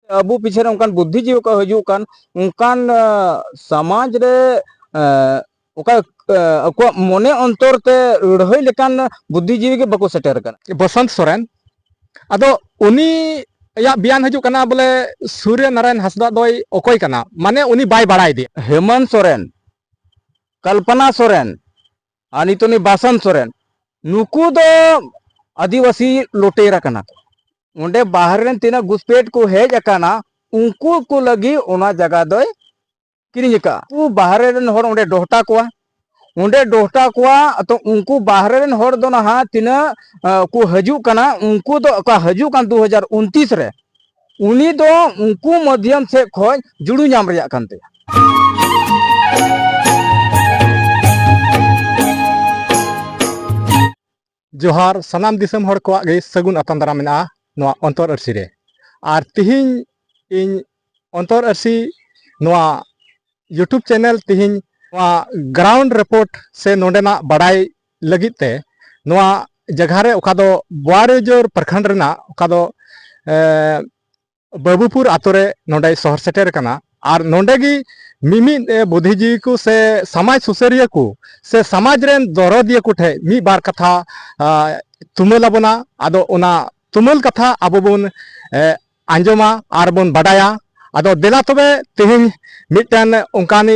अबू पीछे उनकान बुद्धिजीवी को हजुकान उनकान समाज रे मने अंतर ते लड़ाई लेकान बुद्धिजीवी के बको सेटर कर बसंत सोरेन अदो उनी या बयान हजुकना बोले सूर्य नारायण हांसदा दोय ओकोय कना माने उनी बाय बाड़ाय दे हेमंत सोरेन कल्पना सोरेन अनितोनी बसंत सोरेन नुकु दो आदिवासी लोटेरा कना उंडे बाहर रेन तीना घुसपेट को हेज अकाना उनको को लगी ओना जगह दो किरिका उ बाहर रेन होर उंडे डोहटा कोआ उंडे डोहटा कोआ तो उनको बाहर रेन होर दो ना तीना को हजू कना उनको दो का हजू कान 2029 रे उनी दो उनको माध्यम से खोज जुड़ू नाम रिया कानते जोहार सनाम दिसम होर को गे सगुन अतंदरा मेना नोआ अंतर अरसी रे आर तिहिन इन अंतर अरसी नोआ यूट्यूब चैनल तिहिन नोआ ग्राउंड रिपोर्ट से नोडेना बड़ाई लगित ते नोआ जगह रे ओका दो बुआरेजोर प्रखंड रेना ओका दो बाबूपुर आतोरे नोडे शहर सेटेर कना आर नोडेगी मिमी बुद्धिजीवी को से समाज सुसरिया को से समाज रेन दरदिया को ठे मी बार कथा तुमलाबना आदो ओना तुमल कथा आबो बोन आंजमा आर बोन बडाया आदो देला तबे तेहिन मिटन उनकानी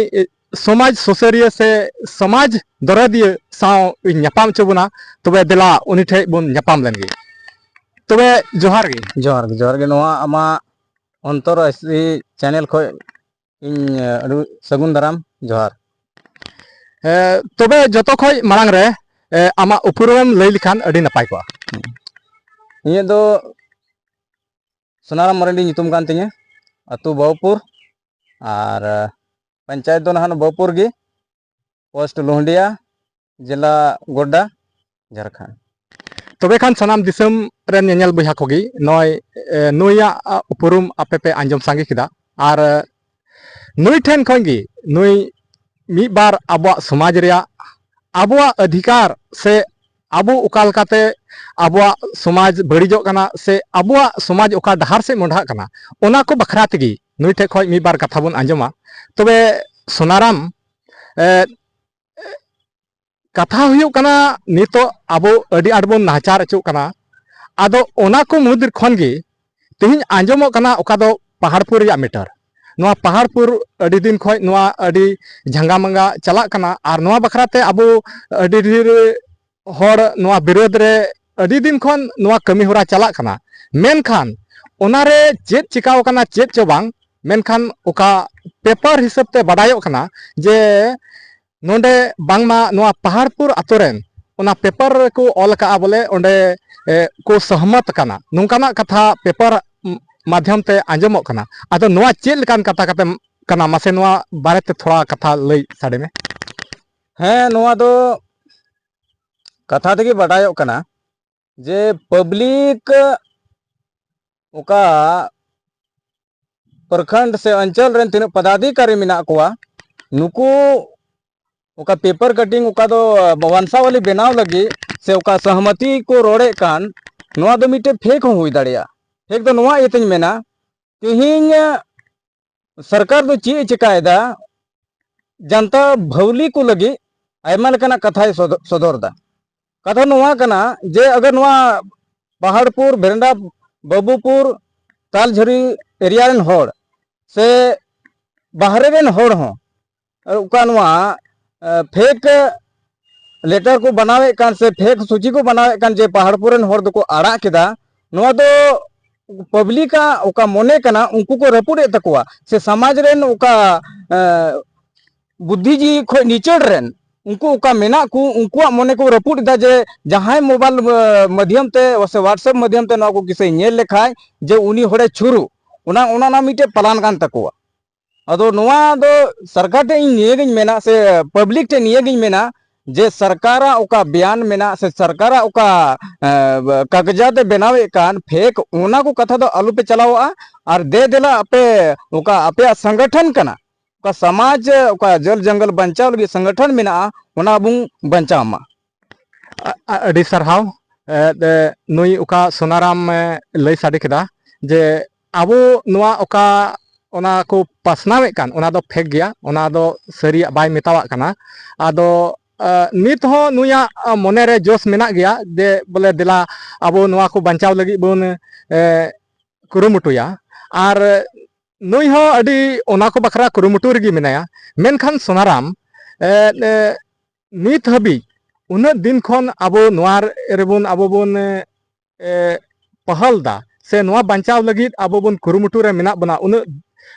समाज सुसरिया से समाज दरदिया साव न्यापाम चबुना तबे देला उनी ठे बोन न्यापाम लेनगे तबे जोहार गे नोआ आमा अंतर अरसी चैनल खो इन सगुन दाराम जोहार तबे जतो खय मांग रे आमा उपरुम लई लिखान अडी नपाय को ये दो सोनाराम मरंडी नितुम कान तिᱧ अतु बहुपुर और पंचायत दो नहान बहुपुर गी पोस्ट लोहंडिया जिला गोड्डा झारखंड तबे खान सनाम दिसम रे नेनेल बहा कोगी नय नुया उपरुम आपे पे आंजम सांगे किदा और नुई ठेन खंगी नुई मी बार आबो समाज रिया आबो अधिकार से आबो उकालकाते आबो समाज बड़ीजो कना से आबो समाज उका डहार से मोढ़ा कना ओना को बखरा तगी नुई ठे खय मी बार कथा बन आंजमा तबे सोनाराम कथा हुयो कना नितो आबो अडी आड बन नाचार अचो कना आदो ओना को मुद्र खनगी तिहिन आंजमो कना ओका दो पहाड़पुर या मीटर नोआ पहाड़पुर अडी दिन खय नोआ अडी झंगा मंगा चला कना और नोआ बखराते आबो अडी ढेर होड़ नोआ विरोध रे अडी दिन खन नोआ कमी होरा चला कना मेनखान ओनारे चेत चिकाव कना चेत चो बांग मेनखान ओका पेपर हिसाब ते बडायो कना जे नोंडे बांगमा नोआ पहाड़पुर आतोरेन ओना पेपर को ऑल का बोले ओंडे को सहमत कना नोंकाना कथा पेपर माध्यम ते आंजमो कना आदो नोआ चेल लेकान कथा कते कना मासे नोआ बारे ते थोड़ा कथा लई साडे में हैं नोआ दो कथा तगी बडायो कना जे पब्लिक ओका प्रखंड से अंचल रेन तीन पदाधिकारी मिना कोआ नुकु ओका पेपर कटिंग ओका दो वंशावली बनाव लगी से ओका सहमति को रोड़े कान नोआ दो मिटे फेक हुई दाड़िया फेक दो नोआ इतनी मेना तिहिन सरकार दो ची चिकायदा जनता भवली को लगी आयमा लेकाना कथा सदर दा कथा नोआ कना जे अगर नोआ पहाड़पुर भेरंडा बाबूपुर तालझरी एरिया रेन होड़ से बाहरे रेन होड़ हो उका नोआ फेक लेटर को बनावे कान से फेक सूची को बनावे कान जे पहाड़पुर रेन होड़ दो को आड़ा केदा नोआ दो पब्लिक ओका मोने कना उनको को रपुड़े तकवा से समाज रेन ओका बुद्धिजीवी खो नीचड़ रेन उनको ओका मेना को उनको मोने को रपुड़ दा जे जहां मोबाइल माध्यम ते वसे व्हाट्सएप माध्यम ते को किसे नेल लेखाय जे उनी होड़े छुरु ओना ओना ना मिटे पलान कान तकवा अदो नोआ दो सरकार ते निये गिन मेना से पब्लिक ते निये गिन मेना जे सरकारा ओका बयान मेना से सरकारा ओका कागजात बनावे कान फेक ओना को कथा दो आलू पे चलावा और दे देला अपे ओका अपे संगठन कना ओका समाज ओका जल जंगल बचाव लगी संगठन मेना ओना बुंग बचाव मा अडी सरहाव नुई ओका सोनाराम लई साडे केदा जे ᱟᱵᱚ ᱱᱚᱣᱟ ᱚᱠᱟ ᱚᱱᱟ ᱠᱚ ᱯᱟᱥᱱᱟᱣᱮᱫ ᱠᱟᱱ ᱚᱱᱟ ᱫᱚ ᱯᱷᱮᱠ ᱜᱮᱭᱟ, ᱚᱱᱟ ᱫᱚ ᱥᱟᱹᱨᱤᱭᱟᱜ ᱵᱟᱭ ᱢᱮᱛᱟᱣᱟᱜ ᱠᱟᱱᱟ। ᱟᱫᱚ ᱱᱤᱛ ᱦᱚᱸ ᱱᱩᱭᱟᱜ ᱢᱚᱱᱮᱨᱮ ᱡᱳᱥ ᱢᱮᱱᱟᱜ ᱜᱮᱭᱟ ᱡᱮ ᱵᱚᱞᱮ ᱫᱮᱞᱟ ᱟᱵᱚ ᱱᱚᱣᱟ ᱠᱚ ᱵᱟᱧᱪᱟᱣ ᱞᱟᱹᱜᱤᱫ ᱵᱚᱱ ᱠᱩᱨᱩᱢᱩᱴᱩᱭᱟ। ᱟᱨ ᱱᱩᱭ ᱦᱚᱸ ᱟᱹᱰᱤ ᱚᱱᱟ ᱠᱚ ᱵᱟᱠᱷᱨᱟ ᱠᱩᱨᱩᱢᱩᱴᱩ ᱨᱮᱜᱮ ᱢᱮᱱᱟᱭᱟ। ᱢᱮᱱᱠᱷᱟन ᱥᱳᱱᱟᱨᱟᱢ ᱱᱤᱛ ᱦᱟᱹᱵᱤᱡ ᱩᱱᱟᱹᱜ ᱫᱤᱱ ᱠᱷᱚᱱ ᱟᱵᱚ ᱱᱚᱣᱟ ᱨᱮᱵᱚᱱ ᱟᱵᱚ ᱵᱚᱱ ᱯᱟᱦᱟᱞ ᱫᱟ ᱥᱮ ᱱᱚᱣᱟ ᱵᱟᱧᱪᱟᱣ ᱞᱟᱹᱜᱤᱫ ᱟᱵᱚ ᱵᱚᱱ ᱠᱩᱨᱩᱢᱩᱴᱩ ᱨᱮ ᱢᱮᱱᱟᱜ ᱵᱚᱱᱟ, ᱩᱱᱟᱹᱜ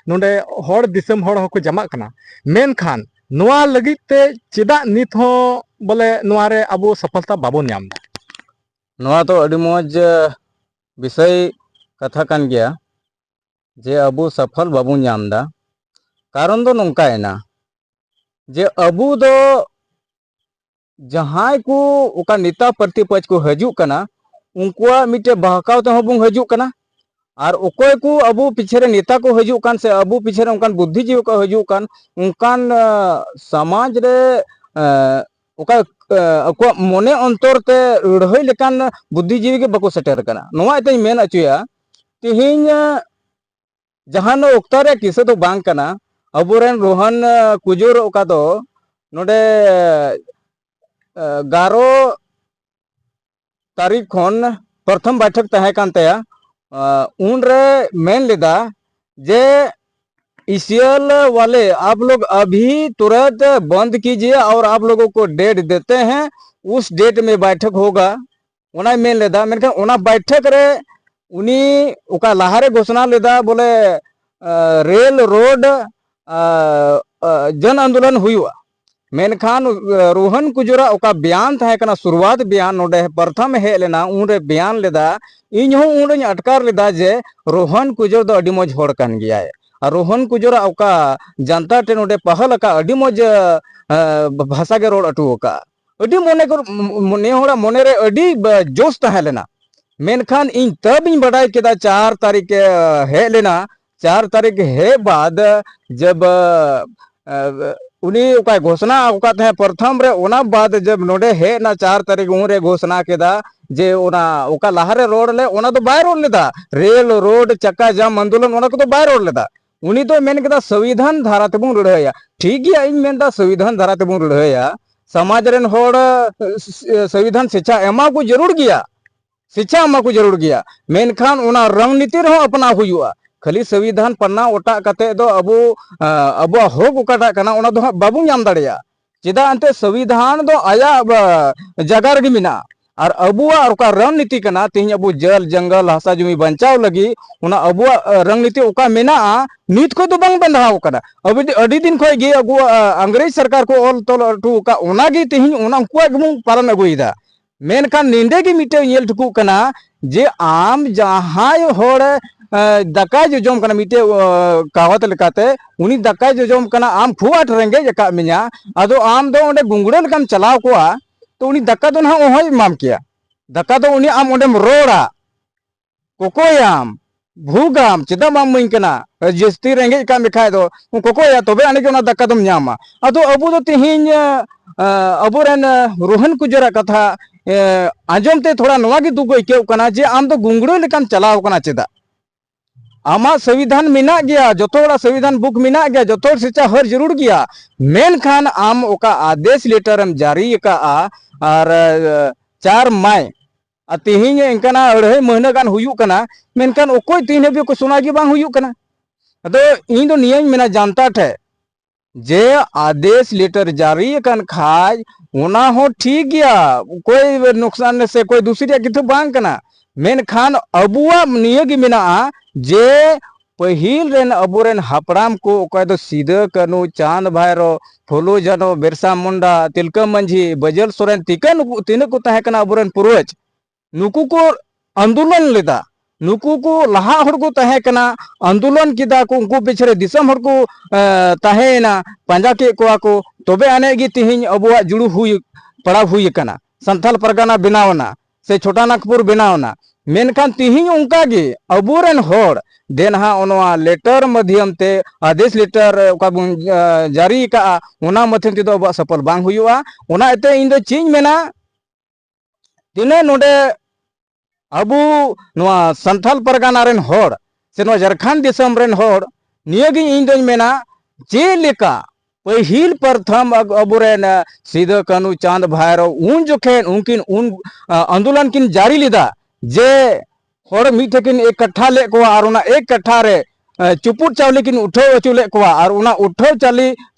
ᱱᱚᱰᱮ ᱦᱚᱲ ᱫᱤᱥᱚᱢ ᱦᱚᱲ ᱦᱚᱸᱠᱚ ᱡᱟᱢᱟᱜ ᱠᱟᱱᱟ। ᱢᱮᱱᱠᱷᱟन ᱱᱚᱣᱟ ᱞᱟᱹᱜᱤᱫ ᱛᱮ ᱪᱮᱫᱟᱜ ᱱᱤᱛ ᱦᱚᱸ ᱵᱚᱞᱮ ᱱᱚᱣᱟ ᱨᱮ ᱟᱵᱚ ᱥᱚᱯᱷᱚᱞता ᱵᱟᱵᱚᱱ ᱧᱟᱢ ᱫᱟ? ᱱᱚᱣᱟ ᱫᱚ ᱟᱹᱰᱤ ᱢᱚᱡᱽ ᱵᱤᱥᱚᱭ ᱠᱟᱛᱷᱟ ᱠᱟᱱ ᱜᱮᱭᱟ ᱡᱮ ᱟᱵᱚ ᱥᱚᱯᱷᱚᱞ ᱵᱟᱵᱚᱱ ᱧᱟᱢ ᱫᱟ। ᱠᱟᱨᱚᱱ ᱫᱚ ᱱᱚᱝकाᱭᱮᱱᱟ ᱡᱮ ᱟᱵᱚ ᱫᱚ ᱡᱟᱦᱟᱸᱭ ᱠᱚ ᱚᱠᱟ नेता प्रतिपक्ष को हजूग कना उनकुआ मिटे बहकाव तेहूँ बुन हजूग कना और अकोय को अबो पीछे रे नेता को हजूग कान से अबो पीछे रे उनकान बुद्धिजीवी को हजूग कान उनकान समाज रे ओका अको मने अंतर ते लड़हई लेकान बुद्धिजीवी के बको सेटर कना। नोवा इतनी मेन अचुया तिहिन जहान ओक्ता रे किसे तो बांग कना अबोरेन रोहन कुजूर ओका दो नोडे 11 तारीख खन प्रथम बैठक तहे कान तया उन रे मेन लेदा जे ईसीएल वाले आप लोग अभी तुरंत बंद कीजिए और आप लोगों को डेट देते हैं, उस डेट में बैठक होगा। उना मेन लेदा मेनखान उना बैठक रे उनी उका लहारे घोषणा लेदा बोले रेल रोड जन आंदोलन हुआ। मेनखान रोहन कुजूरा ओका बयान था कना शुरुआत बयान नोडे प्रथम हे लेना उनरे बयान लेदा इन हूँ उन अटकार लेदा जे रोहन कुजूर दो अडी मौज होड़ कान गया है और रोहन कुजूरा ओका जनता टे नोडे पहल का अडी मौज भाषा के रोड अटू का अडी मोने को ने होड़ा मोने रे अडी जोश तहे लेना। मेनखान इन तब इन बड़ाई केदा 4 तारीख हे लेना 4 तारीख हे बाद जब उनी ओका घोषणा ओका थे प्रथम रे ओना बाद जब नोडे हे ना 4 तारीख उरे घोषणा केदा जे ओना ओका लहारे रोड ले ओना तो by road Leda rail road चक्का जाम आंदोलन ओना को तो बाय रोड लेदा उनी तो मेन केदा संविधान धारा ते बुन लड़ाया। ठीक गया इन मेनदा संविधान धारा ते बुन लड़ाया समाज रेन होड़ संविधान शिक्षा एमा को जरूर गया शिक्षा एमा को जरूर गया मेनखान ओना रणनीति रहो अपना हुआ खाली संविधान पन्ना ओटा कते दो अबो अबो होक ओकाटा कना ओना दो बाबू नाम दाड़िया चेदा अंते संविधान दो आया जगह रगी मिना और अबुआ ओका रणनीति कना तिहिं अबो जल जंगल हासा जमी बंचाव लगी ओना अबुआ रणनीति ओका मेना नीत को तो बांग बंधाव कना अबि अडी दिन खोय गे अगु अंग्रेज सरकार को ऑल तोल टू का ओना गी तिहिं ओना को गमु पालन अगुइदा। मेनखान निंदे गी मिटे येल ठुकु कना जे आम जहाय होड़ दाकाय जोजम कना मिटे कावत लेकाते उनी दाकाय जोजम कना आम खुआट रेंगे जका मिया आदो आम दो ओंडे गुंगड़े लेकाम चलाव कोआ तो उनी दक्का तो ना ओहय माम किया दक्का तो उनी आम ओंडेम रोड़ा कोकोयाम भूगाम चेदा माम मुइन कना जस्ती रेंगे का मिखाय दो कोकोया तबे आने के ओना दक्का तुम न्यामा आदो अबु दो तिहिन अबोरेन रोहन कुजरा कथा आंजम ते थोड़ा नवा गी दुगो इकेव कना जे आम दो गुंगड़े लेकाम चलाव कना चेदा आमा संविधान मिना गया जोतोड़ा संविधान बुक मिना गया जोतोड़ शिक्षा हर जरूर गया मेनखान आम ओका आदेश लेटर हम जारी का और 4 मई तिहिन इनकाना 2.5 महीना गान हुयु कना मेनखान ओकोय तीन हबी को सुना गी बांग हुयु कना अदो इन दो नियम मेना जानता ठे जे आदेश लेटर जारी कन खाज ओना हो ठीक गया कोई नुकसान से कोई दूसरी किथु बांग कना मेनखान अबुआ नियगी मेना जे पहिल रेन अबोरेन हापड़ाम को ओका दो सीधा कनु चांद भाईरो फुलो जानो बिरसा मुंडा तिलका मंझी बजल सोरेन तिकन तीन को तहे कना अबोरेन पूर्वज नुकु को आंदोलन लेदा नुकु को लहा हड़ को तहे कना आंदोलन किदा को उनको पिछरे दिसम हड़ को तहेना पंजा के को तबे आने गी तिहिन अबुआ जुड़ू हुई पड़ा हुई कना संथाल परगना बनावना से छोटा नागपुर बनावना मेनखान तिहिन उनका गे अबोरेन होड़ देनहा ओनवा लेटर माध्यम ते आदेश लेटर ओका जारी का ओना माध्यम ते दो सफल बांग हुआ ओना एते इन दो चीज मेना तिने नोडे अबू नवा संथाल परगना रेन होड़ से नवा झारखंड दिसम रेन होड़ नियगी इन दोñ मेना जेलेका पहिल प्रथम अबुरेन सिदो कानू चांद भैरव उन जोखेन उनकिन उन आंदोलन किन जारी लेदा जे होड़ मिठे किन एक कट्ठा ले को और उना एक कट्ठा रे चुपुट चावली किन उठाव अचुले को और उना उठाव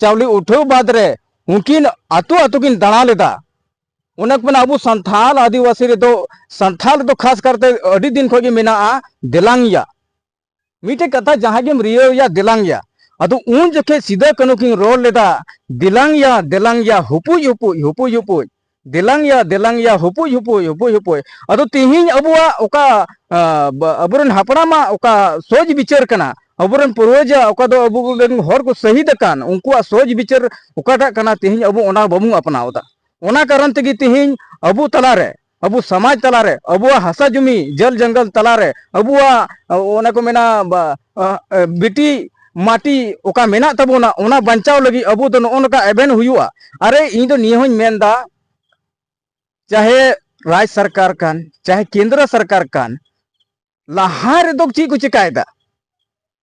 चावली उठाव बाद रे उनकिन आतु आतु किन दाना लेदा उनक मना अबु संथाल आदिवासी रे दो संथाल दो खास करते अडी दिन खोगी मेना दिलांगिया मिठे कथा जहां गेम रियो या दिलांगिया अदो उन जखे सिदा कानू किन रोल लेदा दिलांगिया हुपु हुपु दिलांगिया हुपु अदो तिहिन अबुआ ओका अबुरन हापड़ामा ओका सोज विचार कना अबुरन पूर्वजा ओका दो अबुरन हर को शहीद कान उनकुआ सोज विचार ओकाटा कना तिहिन अबु ओना बाबू अपनावदा ओना कारण तेगी तिहिन अबु तलारे अबु समाज तलारे अबुआ हसा जुमी जल जंगल तलारे अबुआ ओना को मेना बिटी माटी ओका मेना तबोना ओना बंचाव लगी अबु तो नोका एबेन हुआ अरे इन दो नियहों मेनदा चाहे राज्य सरकार कान चाहे केंद्र सरकार कान लहार दो ची को चिकायदा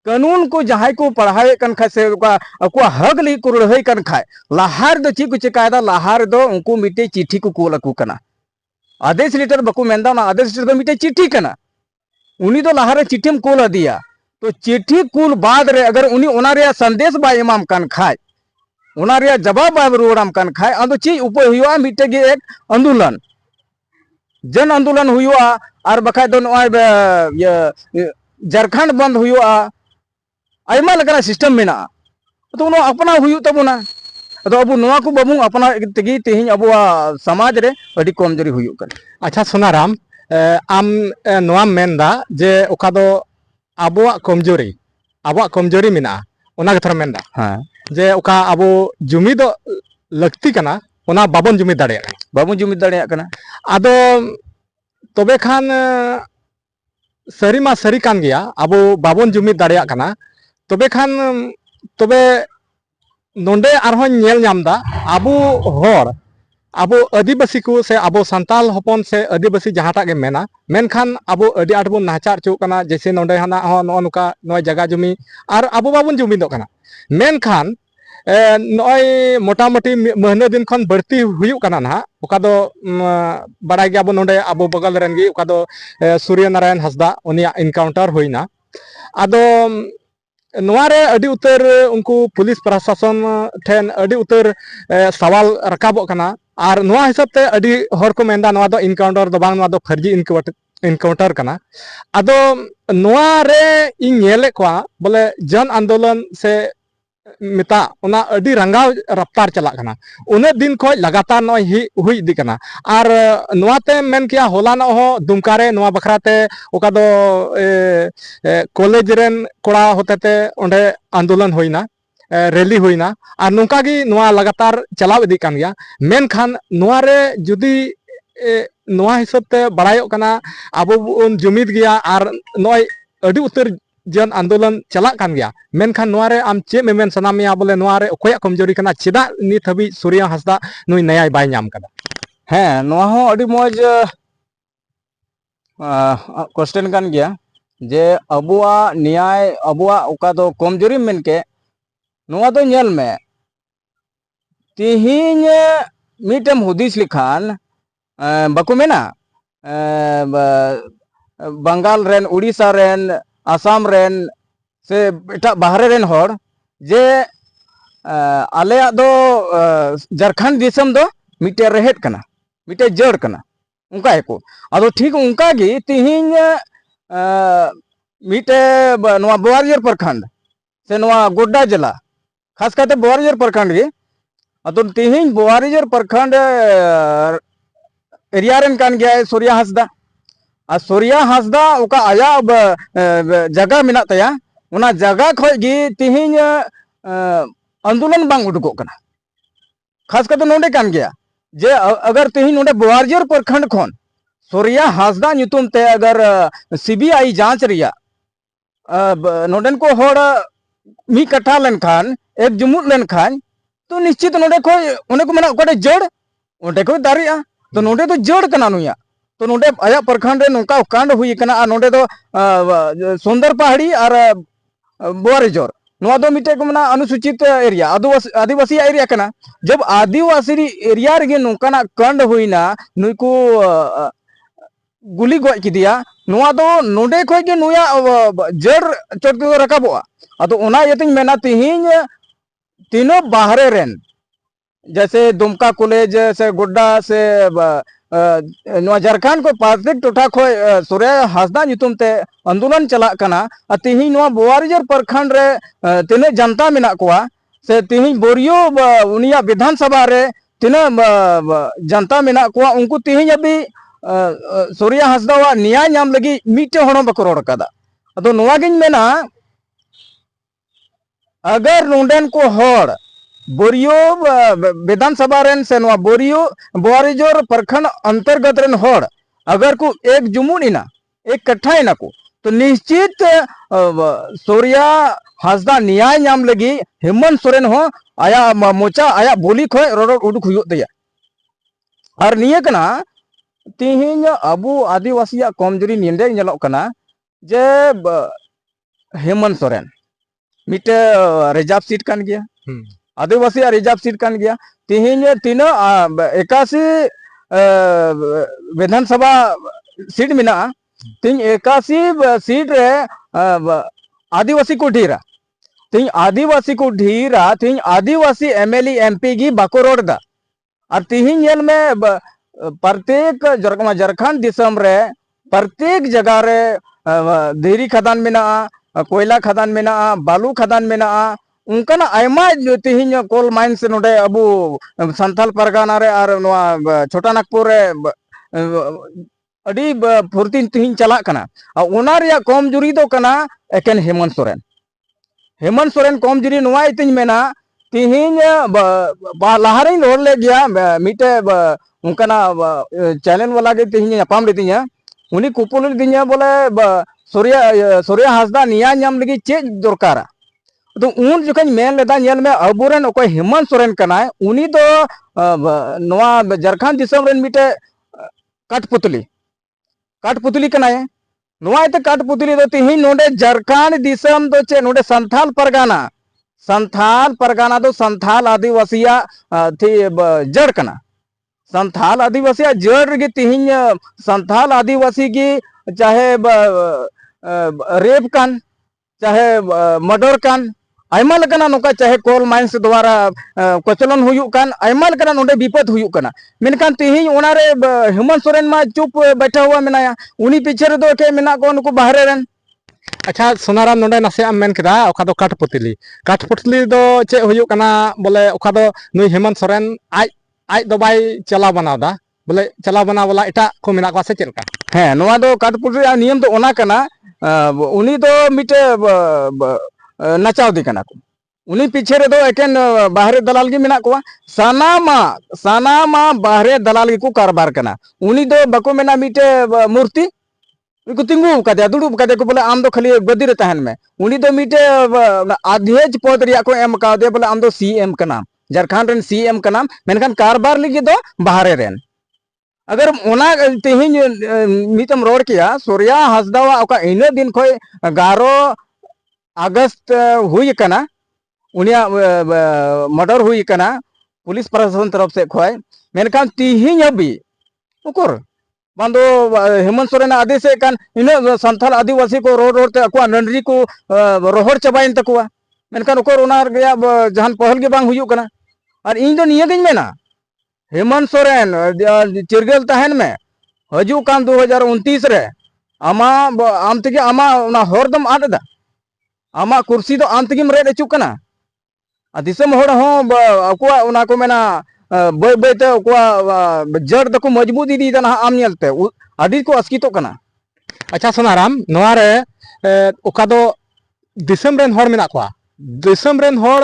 कानून को जहां को पढ़ावे कन खा से अकुआ हक ली को रहे कन खाए लहार दो ची को चिकायदा लहार दो उनको मिटे चिट्ठी को कोल को कना आदेश लेटर बको मेंदा ना आदेश लेटर दो मिटे चिट्ठी कना उनी दो लहार चिट्ठीम कोल दिया तो चिट्ठी कुल बाद रे अगर उनी ओना रे संदेश बा इमाम कान खाए ओना रे जवाब बा रुड़ाम कान खाए अदो ची उपाय हुआ मिटे गे एक आंदोलन जन आंदोलन हुआ और बखाय दो नय झारखंड बंद हुआ आयमा लगना सिस्टम मेना तो उनो अपना हुई तबना अदो अबु नोआ को बाबू अपना तेगी तेहिन अबुआ समाज रे अडी कमजोरी हुई कन अच्छा सोनाराम आम नोआ मेनदा जे ओका दो आबुआ कमजोरी मेना ओना गथर मेनदा हाँ जे ओका अबो जुमी दो लगती कना ओना बाबन जुमी दाड़े कना आदो तबे खान सरी मा सरी कान गया अबो बाबन जुमी दाड़े कना तबे खान तबे नोंडे आरहों नेल नामदा अबो होर अबो आदिवासी को से अबो संताल हपन से आदिवासी जहाटा के मेना मेनखान अबो अडी आट बन नाचार चो कना जैसे नोंडे हना हो नुका नय जगह जुमी और अबो बाबन जुमी दो कना मेनखान नय मोटामोटी महीना दिन खन बढ़ती हुई कना ना ओका दो बड़ा गया नोंडे अबो बगल रेन गी ओका दो सूर्य नारायण हंसदा उनिया इनकाउंटर होइना आदो नोआरे अडी उतर उनको पुलिस प्रशासन ठेन अडी उतर सवाल रकाबो कना और नोआ हिसाब ते अडी हर को मेंदा नोआ दो इनकाउंटर दो बांग नोआ दो फर्जी इनकाउंटर कना आदो नोआ रे इन नेले को बोले जन आंदोलन से मिता उना अडी रंगाव रफ्तार चला कना उन्हें दिन खो लगातार नोय हुई इदी कना और नोआते मेन किया होला न हो दुमकारे नोआ बखराते ओका दो कॉलेज रेन कोड़ा होतेते ओंडे आंदोलन होइना रैली होइना और नोंका गी नोआ लगातार चलाव इदी कान गया मेन खान नोआ रे जुदी नोआ हिसाब ते बड़ायो कना अबो उन जुमिद गया और नोय अडी उतर जन आंदोलन चला कान गया मेनखान नोआरे आम चे मेमेन सनामिया बोले नोआरे ओखया कमजोरी कना चेदा नित हबी सूर्य हंसदा नुई नया बाय नाम कदा हाँ नोआ हो अडी मौज क्वेश्चन कान गया जे अबुआ न्याय अबुआ ओका दो कमजोरी मेनके नोआ दो नेल में तिहिन मिटम हुदिस लिखान बाको मेना बंगाल रेन उड़ीसा रेन आसाम रेन से एटा बाहरे रेन होर जे आले दो झारखंड दिसम दो मिटे रहेट कना मिटे जड़ कना उनका एको अदो ठीक उनका गी तिहिन मिटे नवा बोवारियर प्रखंड से नवा गोड्डा जिला खास करते बोवारियर प्रखंड गी अदो तिहिन बोवारियर प्रखंड एरिया रेन कान गया सूर्या हंसदा और सूर्या हंसदा ओका आया जगह मेना तया उना जगह खय गी तिहिन आंदोलन बांग उडुको कना खास करते नोंडे कान गया जे अगर तिहिन नोंडे बोवारियर प्रखंड खन सूर्या हंसदा नुतुम ते अगर सीबीआई जांच रिया नोंडेन को होड़ मी कट्ठा लेन खान एक जुमुत लेन खान तो निश्चित नोंडे को मेना ओकड़े जड़ ओंडे को दारिया तो नोंडे तो जड़ कना नुया तो नोडे आया प्रखंड रे नोका कांड हुई कना और नोडे दो सुंदर पहाड़ी और बोआरेजोर नोआ दो मिटे को मना अनुसूचित एरिया आदिवासी एरिया कना जब आदिवासी एरिया रे नोकाना कांड हुईना नुको गुली गoj किदिया नोआ दो नोडे खोय के नुया जड़ चोट के रकाबोआ अदो ओना यतिन मेना तिहिन तीनों बाहरे रेन जैसे दुमका कॉलेज से गुड्डा से झारखंड को पार्थिक टोठा खो सूर्य हासदा ते आंदोलन चला कना तिहिन बोआरेजोर प्रखंड रे तीने जनता मेना कोआ से तिहिन बोरियो उनिया विधानसभा रे तीने जनता मेना कोआ उनको तिहिन अभी सूर्य हासदा न्याय नाम लगी मीटे होनो बको रोड कदा अदो नोआ गिन मेना अगर नोंडेन को होड़ बोरियो विधानसभा रेन से नोआ बोरियो बोआरेजोर प्रखंड अंतर्गत रेन होड़ अगर को एक जुमुन इना एक कट्ठा इना को तो निश्चित सूर्य हासदा न्याय नाम लगी हेमंत सोरेन हो आया मोचा आया बोली खो रोड उडुक हुयो तया और निये कना तिहिन अबु आदिवासी कमजोरी निंदे नेलोक कना जे हेमंत सोरेन मिटे रिजर्व सीट कान गया आदिवासी रिजर्व सीट कान गया तिहिन तीना 81 विधानसभा सीट मिना तीन 81 सीट रे आदिवासी को ढीरा तीन आदिवासी को ढीरा तीन आदिवासी एमएलए एमपी गी बाको रोड दा और तिहिन येल में प्रत्येक झारखंड दिसम रे प्रत्येक जगह रे धीरी खदान मेना कोयला खदान मेना बालू खदान मेना उनका आयमा तिहिन कोल माइंस नोडे अबू संथाल परगाना रे और छोटा नागपुर रे अड़ी फुर्ती तिहिन चला कना ओना रिया कमजोरी दो कना एकेन हेमंत सोरेन कमजोरी नोआ इतिन मेना तिहिन लाहारे रोड ले गया मिटे उनका चैनल वाला के तिहिन नापाम लेतिया उनी कुपुल दिया बोले सूर्य हासदा न्याय नाम लगी चेक दरकार तो उन जोखन मेन लेदा नेल में अबुरेन ओको हेमंत सोरेन कनाय उनी तो नोआ झारखंड दिसम रेन मिटे काठपुतली कनाय नोआ इते काठपुतली दो तिहिन नोडे झारखंड दिसम दो चे नोडे संथाल परगाना दो संथाल आदिवासिया थी जड़ कना संथाल आदिवासी जड़ गे तिहिन संथाल आदिवासी की चाहे रेप कान चाहे मर्डर कान आयमा लकना नोका चाहे कोल माइंस द्वारा कचलन हुयुक कान आयमा लकना नोडे विपद हुयुक कना मेनकान तिहिन ओना रे हेमंत सोरेन मा चुप बैठा हुआ मेनाया उनी पीछे रे दो के मेना को उनको बाहरे रेन अच्छा सोनाराम नोडे नासे आम मेन केदा ओका दो काठपुतली दो चे हुयुक कना बोले ओका दो नुई हेमंत सोरेन आज दो बाय चला बनावदा बोले चला बना वाला एटा को मेना को से चलका है नोआ दो काठपुतली नियम तो ओना कना उनी दो मिटे नचाव दी कना को उनी पीछे रे दो एकेन बाहरे दलाल गी मेना को सानामा बाहरे दलाल गी को कारबार कना उनी दो बको मेना मिटे मूर्ति को तिंगु कदे दुड़ुब कदे को बोले आम दो खाली गद्दी रे तहन में उनी दो मिटे अध्यक्ष पद रिया को एम का दे बोले आम दो सीएम का नाम झारखंड रेन सीएम का नाम मेनखान कारबार लगी दो बाहरे रेन अगर ओना तिहिन मितम रोड किया सूर्या हासदा ओका इना दिन खोय 11 अगस्त हुई कना उनिया मर्डर हुई कना पुलिस प्रशासन तरफ से खोय मेनखान तिहिन हबी उकुर बांदो हेमंत सोरेन आदेश कान इन संथाल आदिवासी को रोड रोड ते अकुआ नंडरी को रोहड़ चबाइन तकुआ मेनखान उकुर ओना गया जहान पहल के बांग हुयुक कना और इन दो निया गिन मेना हेमंत सोरेन चिरगल तहन में हजू कान 2029 रे आमा आम तगे आमा ओना हरदम आददा आमा कुर्सी दो आम तगिम रेड अचुक कना दिसम होड़ हो अकुआ ओना को मेना बय बयते अकुआ जड़ दको मजबूत इदी तना आम नेलते अडी को अस्कितो कना अच्छा सोनाराम नोआ रे ओका दो दिसम रेन होड़ मेना कोआ दिसम रेन होड़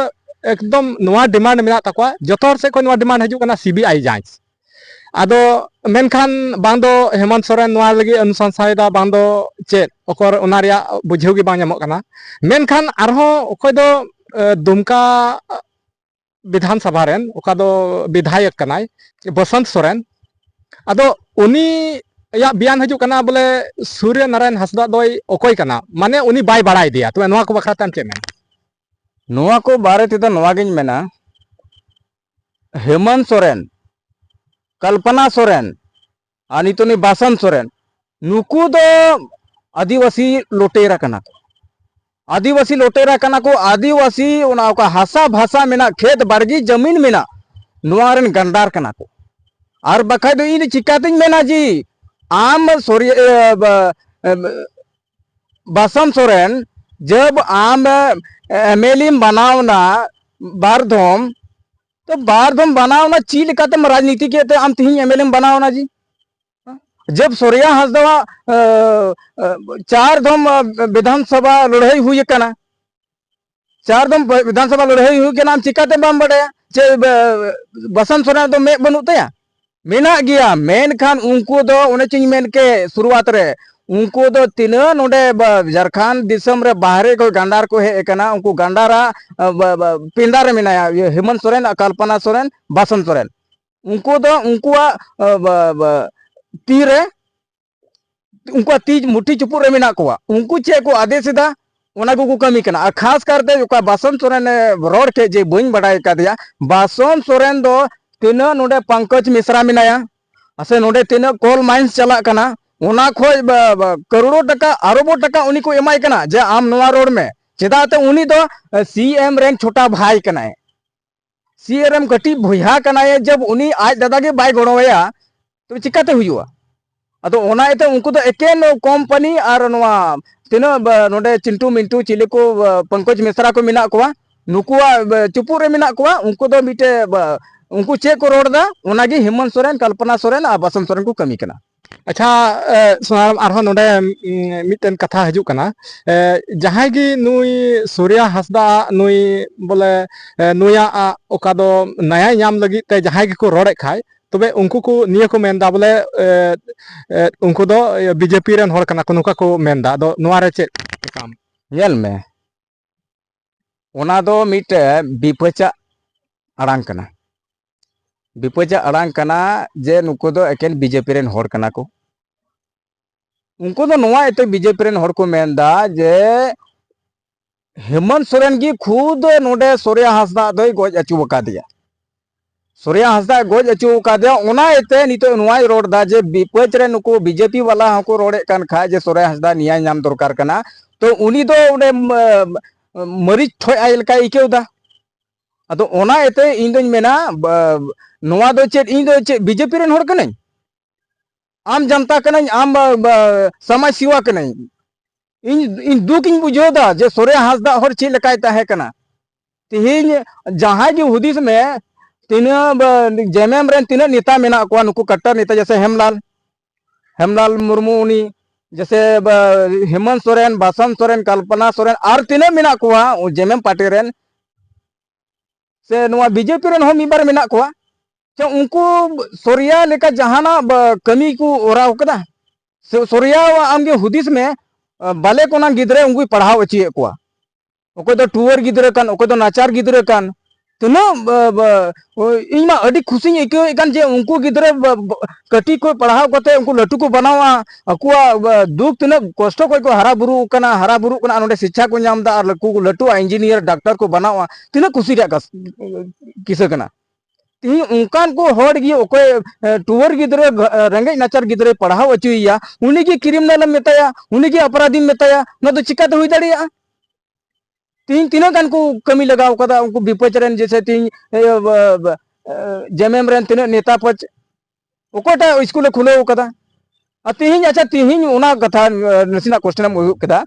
एकदम नोआ डिमांड मेना तकवा जतोर से को नोआ डिमांड हजू कना सीबीआई जांच आदो मेनखान बांग दो हेमंत सोरेन नोआ लगी अनुसंधान दा बांग दो चेत ओकर ओना रिया बुझेउ गी बांग नामो कना मेनखान आरहो ओकय दो दुमका विधानसभा रेन ओका दो विधायक कनाय बसंत सोरेन आदो उनी या बयान हजू कना बोले सूर्य नारायण हांसदा दोय ओकोय कना माने उनी बाय बाड़ाय दिया तो नोआ को बखरा ताम चे मेन नोआ को बारे तेदो नोआ गिन मेना हेमंत सोरेन कल्पना सोरेन और नितोनी बासन सोरेन नुकू दो आदिवासी लोटेरा कना को आदिवासी लोटेरा कना को आदिवासी उना का हासा भाषा मेना खेत बारगी जमीन मेना नुआरन गंडार कना को और बखाय दो इन चिकातिन मेना जी आम सूर्य बासन सोरेन जब आम एमएलए बनावना बारधोम तो बारधोम बनावना ची लेकातम राजनीति के ते आम तिहिं एमएलए बनावना जी जब सूर्या हांसदा 4 धम विधानसभा लड़ाई हुई कना 4 धम विधानसभा लड़ाई हुई के नाम चिकाते बाम बड़ाया चे बसंत सोरेन तो मे बनु तया मेना गया मेन खान उनको दो उन्हें चिंग मेन के शुरुआत रे उनको दो तीन नोडे झारखंड दिसम रे बाहरे को गंडार को है कना उनको गंडारा पिंडा रे मेना हेमंत सोरेन कल्पना सोरेन बासन सोरेन उनको दो उनको तीरे उनको तीज मुठी चुपुर रे मेना को उनको चे को आदेश दा उना को कमी कना खास करते बासन सोरेन रोड के जे बइन बड़ाई का दिया बासन सोरेन दो तीन नोडे पंकज मिश्रा मिनाया असे नोडे तीन कोल माइंस चला कना उना खोज करोड़ों टका अरबों टका उनी को एमाय कना जे आम नवा रोड में चेदाते उनी दो सीएम रैंक छोटा भाई कना है सीएम कटी भुया कना है जब उनी आज दादा के बाय गड़ोया तो चिकाते हुआ अदो ओना एते उनको तो एकेन कंपनी और नवा तीन नोडे चिंटू मिंटू चिले को पंकज मिश्रा को मिना को नुकुआ चुपुर रे मिना को उनको दो मिटे उनको चे को रोडदा उनागी हेमंत सोरेन कल्पना सोरेन और बसंत सोरेन को कमी कना अच्छा सोनाराम आरहो नोडे मिटन कथा हजू कना जहां गी नुई सूर्या हांसदा नुई बोले नुया ओका दो नया नाम लगी ते जहां गी को रोड़े खाय तबे उनको को निया को मेनदा बोले उनको दो बीजेपी रेन होड़ कना को नुका को मेनदा दो नोआ रे चे काम येल में ओना दो मिटे विपचा अड़ांग कना विपचा अड़ांग कना जे नुको दो एकेन बीजेपी रेन होड़ कना को उनको दो नोआ एते बीजेपी रेन होड़ को मेनदा जे हेमंत सोरेन की खुद नोडे सूर्या हांसदा दोय गोज अचू का दिया सूर्या हांसदा गोज अचू का दिया ओना एते नितो नोआ रोड दा जे विपच रे नुको बीजेपी वाला हको रोडे कान खा जे सूर्या हांसदा निया नाम दरकार कना तो उनी दो उडे मरीज ठोय आयल का इकेउदा अदो ओना एते इन दोñ मेना नोआ दो चेत इन दो चेत बीजेपी रेन होड़ कनाई आम जनता कनाई आम समाज सेवा कनाई इन दुख इन बुझोदा जे सूर्या हांसदा होड़ चे लकाय ताहे कना तिहिन जहां जी हुदिस में तीन जेएमएम रेन तीन नेता मेना को नुकु कट्टर नेता जैसे हेमलाल मुर्मू उनी जैसे हेमंत सोरेन बासन सोरेन कल्पना सोरेन और तीन मेना को जेएमएम पार्टी रेन से नुआ बीजेपी रेन हो मिबार मेना को तो उनको सूर्या लेका जहाना कमी को ओराव कदा सूर्या आमगे हुदिस में बाले कोना गिदरे उनको पढ़ाव अचिए को ओको तो टूअर गिदरे कान ओको तो नाचार गिदरे कान तुनो इमा अडी खुशी इको कान जे उनको गिदरे कटी को पढ़ाव कते उनको लटू को बनावा अकुआ दुख तिना कष्ट को हरा बुरु कना नोडे शिक्षा को नामदा और लटू इंजीनियर डॉक्टर को बनावा तिना खुशी रे किसे कना ती उनकान को होड़ गी ओकोय टूवर गिदरे रेंगे नाचार गिदरे पढ़ाव अचुइया उनी की क्रिमिनल मेताया उनी की अपराधी मेताया न तो चिकाते हुई दाड़िया तीन तीनों कान को कमी लगाव कदा उनको विपच रेन जैसे तीन जेएमएम रेन तीन नेता पच ओकोटा स्कूल खुले कदा तिहिन अच्छा तिहिन उना कथा नसीना क्वेश्चन हम कदा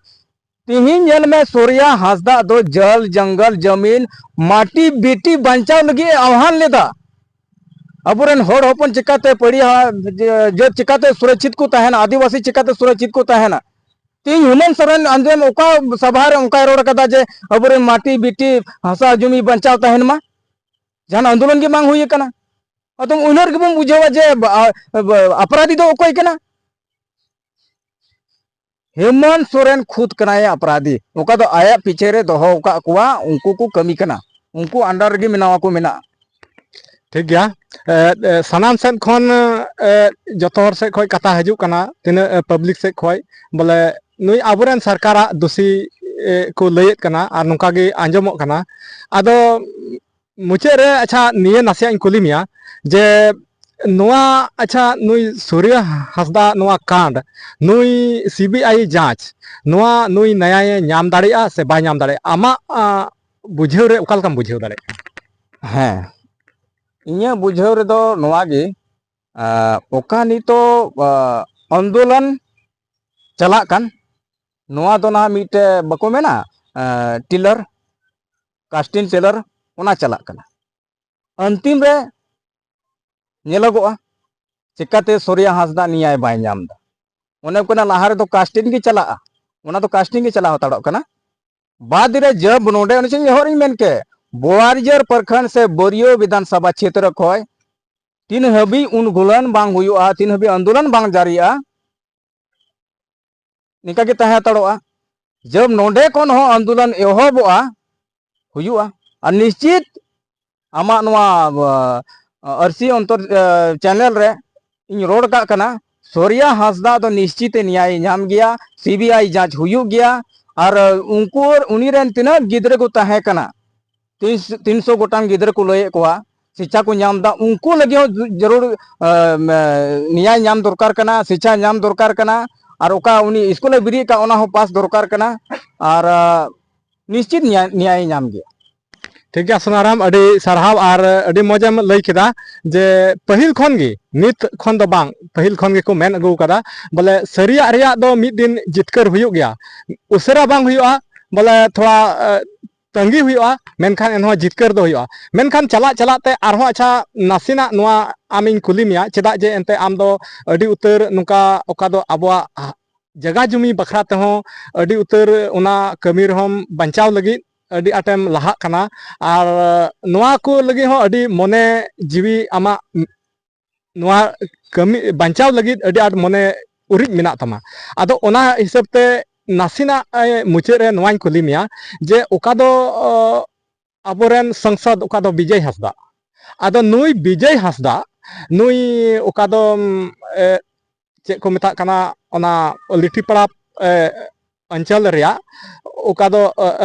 तिहिन जेल में सूर्या हांसदा दो जल जंगल जमीन माटी बेटी बचाव लगी आह्वान लेदा अबुरेन होड़ होपन चिकाते पड़िया जो चिकाते सुरक्षित को तहना आदिवासी चिकाते सुरक्षित को तहना तीन हेमंत सोरेन अंदर में ओका सभा रे ओका रोड कदा जे अबुरेन माटी बेटी हासा जमी बचाव तहन मा जहां आंदोलन के मांग हुई कना तुम उनर के बम बुझावा जे अपराधी दो ओकोय कना हेमंत सोरेन खुद कना अपराधी ओका दो आया पीछे रे दोहो ओका कुआ उनको को कमी कना उनको अंडर गे मिनावा को मिना ठीक गया सनाम सेद खन जतो हर से खय कथा हजू कना तिना पब्लिक से खय बोले नुई आबुरेन सरकार दोषी को लयेत कना और नोका गे आंजमोग कना आदो मुचे रे अच्छा निये नासिया इन कुली मिया जे नोआ अच्छा नुई सूर्य हासदा नोआ कांड नुई सीबीआई जांच नोआ नुई न्याय नाम दाड़िया से बाय नाम दाड़िया आमा बुझेव रे ओकालकाम बुझेव दाड़े हाँ इन्हें बुझाव रेदो नोआ गे ओका नितो आंदोलन चला कान नोआ दो ना मीटे बको मेना टिलर कास्टिन टेलर ओना चला काना अंतिम रे नेलोगोआ चिकाते सूर्य हासदा न्याय बाय नामदा ओने कोना लाहा रे तो कास्टिन गे चला ओना तो कास्टिन गे चला हताड़ो कना बाद रे जब नोडे ओने से हर मेन के बोआरिजर प्रखंड से बोरियो विधानसभा क्षेत्र खय तीन हबी उनगुलन बांग हुयुआ तीन हबी आंदोलन बांग जारिया निका के तहे तड़ोआ जब नोडे कोन हो आंदोलन एहोबोआ हुयुआ और निश्चित आमा नोआ आरसी अंतर चैनल रे इन रोड का कना सूर्य हासदा तो निश्चित न्याय नाम गया सीबीआई जांच हुयु गया और उनको उनी रेन तिना गिदरे को तहे कना 300 गोटांग गिदरे को लये कोआ शिक्षा को नाम दा उनको लगे जरूर न्याय नाम दरकार कना शिक्षा नाम दरकार कना और ओका उनी स्कूल बिरी का ओना हो पास दरकार कना और निश्चित न्याय नाम गया ठीक है सोनाराम अड़ी सरहाव और अड़ी मौजम लई केदा जे पहिल खन गे नित खन दो बांग पहिल खन गे को मेन अगु कदा बोले सरिया रिया दो मिद दिन जितकर हुयो गया उसरा बांग हुयोआ बोले थोड़ा तंगी हुआ मेनखान एनहो जितकर दो हुआ मेनखान चला चलाते आरहो अच्छा नासिना नोआ आमिन कुली मिया चेदा जे एनते आम दो अडी उतर नुका ओका दो आबवा जगह जुमी बखरा तेहो अडी उतर उना कमी रहम बंचाव लगी अडी आटेम लाहा कना और नोआ को लगी हो अडी मोने जीवी आमा नोआ कमी बंचाव लगी अडी आट मोने उरिज मिना तमा आदो ओना हिसाब ते नासिना मुचाद रे नोआñ कुली मिया जे ओका दो आबोरेन संसद ओका दो विजय हासदा आदो नुई विजय हासदा नुई ओका दो चे को मेता कना ओना लिटीपाड़ा अंचल रेया ओका दो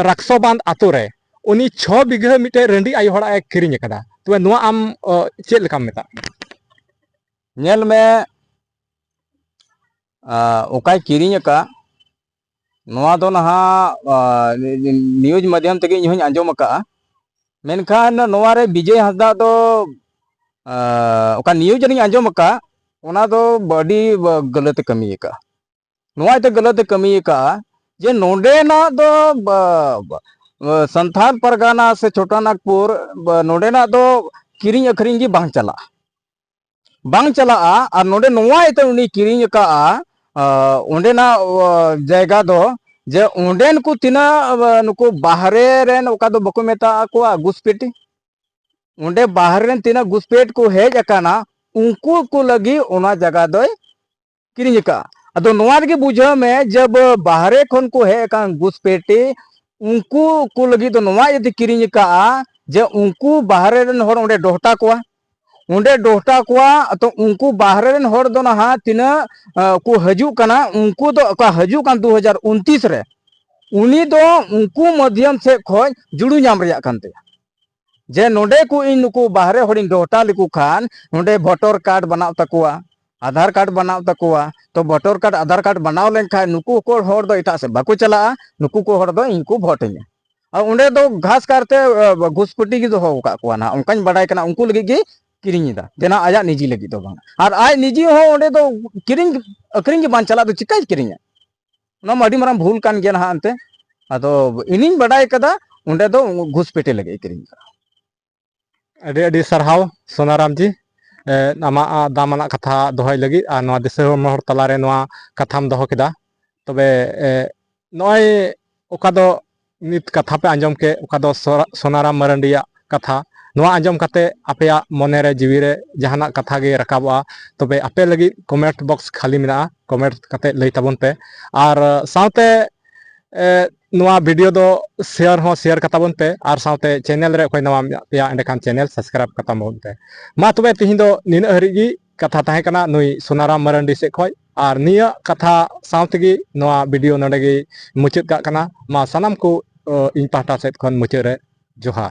रक्सोबांध आतो रे उनी 6 बीघा मिटे रंडी आय हड़ा ए किरिñ कदा तो नोआ आम चे लेकाम मेता नेल में ओकाय किरिñ का नोआ दो नहा न्यूज माध्यम तक इन आंजम का मेनखान नोआ रे विजय हासदा दो ओका न्यूज रे आंजम का ओना दो बड़ी गलत कमी का नोआ ते गलत कमी का जे नोडे ना दो संथाल परगाना से छोटा नागपुर नोडे ना दो किरिñ अखरिñ गी बांग चला और नोडे नोआ इते उनी किरिñ का ओंडेना जगह दो जे ओंडेन को तिना नुको बाहरे रेन ओका दो बको मेता को घुसपेटी ओंडे बाहरे रेन तिना घुसपेट को हेज अकाना उनको को लगी ओना जगह दो किरिñ का अदो नोआ गे बुझा में जब बाहरे खन को हे अकान घुसपेटी उनको को लगी तो नोआ यदि किरिñ का जे उनको बाहरे रेन होर ओंडे डोहटा कोआ तो उनको बाहरे रेन होर दो ना तिना को हजू कना उनको दो का हजू कान 2029 रे उनी दो उनको माध्यम से खोज जुड़ू नाम रिया कानते जे नोडे को इन नुको बाहरे होड़िन डोहटा लिकु खान नोडे वोटर कार्ड बनाव तकुआ आधार कार्ड बनाव तकुआ तो वोटर कार्ड आधार कार्ड बनाव लेन खा नुको को होड़ दो इटा से बाको चला नुको को होड़ दो इनको वोट इन और उंडे दो घास करते घुसपट्टी की दो हो का कोआ ना उनकाñ बड़ाई कना उनको लगी गे किरिñ दा देना आजा निजी लगी दो बांग और आज निजी हो ओंडे दो किरिñ अखरिñ के बान चला दो चिकाय किरिñ ना माडी माराम भूल कान गया ना अंते अदो इनिñ बड़ाई कदा उंडे दो घुसपेटे लगे किरिñ अडी अडी सरहाव सोनाराम जी आमा दामाना कथा दोहय लगी आ नोआ दिसो मोहर तलारे नोआ कथाम दोहो केदा तबे नोय ओका दो नित कथा पे आंजम के ओका दो सोनाराम मरंडिया कथा नोआ आंजम कते आपे मने रे जीवी रे जहाना कथा गे रकाबा तबे आपे लगी कमेंट बॉक्स खाली मेना कमेंट कते लई ताबन पे और साउते नवा वीडियो दो शेयर कताबन पे और साथे चैनल रे कोई नवा पे एंड खान चैनल सब्सक्राइब कताबन पे मा तबे तिहिं दो निन हरिगी कथा ताहे कना नुई सोनाराम मरांडी से खोय और निया कथा साथगी नवा वीडियो नडेगी मुचाद का कना मा सनाम को इन पाहटा सेट खन मुचाद रे जोहार।